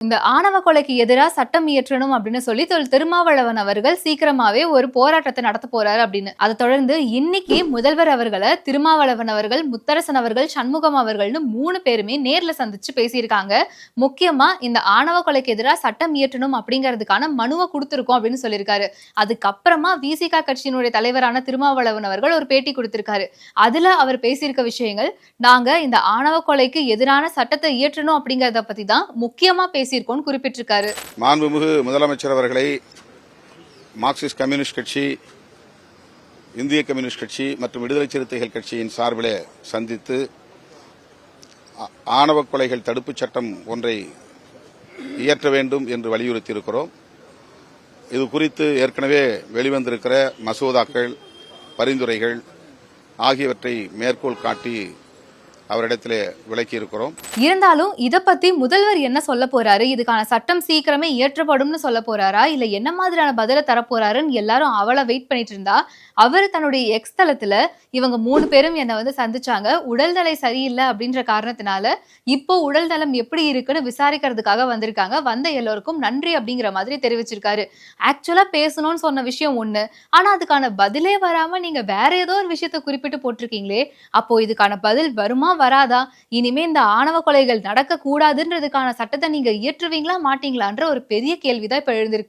இந்த ஆணவ கொலைக்கு எதிராக சட்டம் இயற்றணும் அப்படின்னு சொல்லி திருமாவளவன் அவர்கள் சீக்கிரமாவே ஒரு போராட்டத்தை நடத்த போறாரு அப்படின்னு. அதை தொடர்ந்து இன்னைக்கு முதல்வர் அவர்களை திருமாவளவன் அவர்கள், முத்தரசன் அவர்கள், சண்முகம் அவர்கள்னு 3 பேருமே நேர்ல சந்திச்சு பேசியிருக்காங்க. முக்கியமா இந்த ஆணவ கொலைக்கு எதிராக சட்டம் இயற்றணும் அப்படிங்கிறதுக்கான மனுவை கொடுத்திருக்கோம் அப்படின்னு சொல்லியிருக்காரு. அதுக்கப்புறமா விசிக கட்சியினுடைய தலைவரான திருமாவளவன் அவர்கள் ஒரு பேட்டி கொடுத்திருக்காரு. அதுல அவர் பேசியிருக்க விஷயங்கள், நாங்க இந்த ஆணவ கொலைக்கு எதிரான சட்டத்தை இயற்றணும் அப்படிங்கறத பத்தி தான் முக்கியமா குறிப்பிட்டிருக்காரு. மாண்புமிகு முதலமைச்சர் அவர்களை மார்க்சிஸ்ட் கம்யூனிஸ்ட் கட்சி, இந்திய கம்யூனிஸ்ட் கட்சி மற்றும் விடுதலை சிறுத்தைகள் கட்சியின் சார்பிலே சந்தித்து ஆணவ கொலைகள் தடுப்புச் சட்டம் ஒன்றை இயற்ற வேண்டும் என்று வலியுறுத்தியிருக்கிறோம். இது குறித்து ஏற்கனவே வெளிவந்திருக்கிற மசோதாக்கள், பரிந்துரைகள் ஆகியவற்றை மேற்கோள் காட்டி அவரிடத்திலே விளக்கி இருக்கிறோம். இருந்தாலும் இத பத்தி முதல்வர் என்ன சொல்ல போறாரு, இதுக்கான சட்டம் சீக்கிரமே இயற்றப்படும்னு சொல்ல போறாரா, இல்ல என்ன மாதிரியான பதில தர போறாருன்னு எல்லாரும் அவளை வெயிட் பண்ணிட்டு இருந்தா, அவர் தன்னுடைய எக்ஸ் தளத்துல இவங்க 3 பேரும் என்ன சந்திச்சாங்க, உடல்நிலை சரியில்லை அப்படின்ற காரணத்தினால இப்போ உடல் நலம் எப்படி இருக்குன்னு விசாரிக்கிறதுக்காக வந்திருக்காங்க, வந்த எல்லோருக்கும் நன்றி அப்படிங்கிற மாதிரி தெரிவிச்சிருக்காரு. ஆக்சுவலா பேசணும்னு சொன்ன விஷயம் ஒண்ணு, ஆனா அதுக்கான பதிலே வராம நீங்க வேற ஏதோ ஒரு விஷயத்த குறிப்பிட்டு போட்டிருக்கீங்களே, அப்போ இதுக்கான பதில் வருமா வராதா? இனிமே இந்த ஆணவ கொலைகள் நடக்க கூடாதுன்றதுக்கான சட்டத்தை நீங்க இயற்றுவீங்களா மாட்டீங்களான்ற ஒரு பெரிய கேள்விதான் இப்ப எழுந்திருக்கு.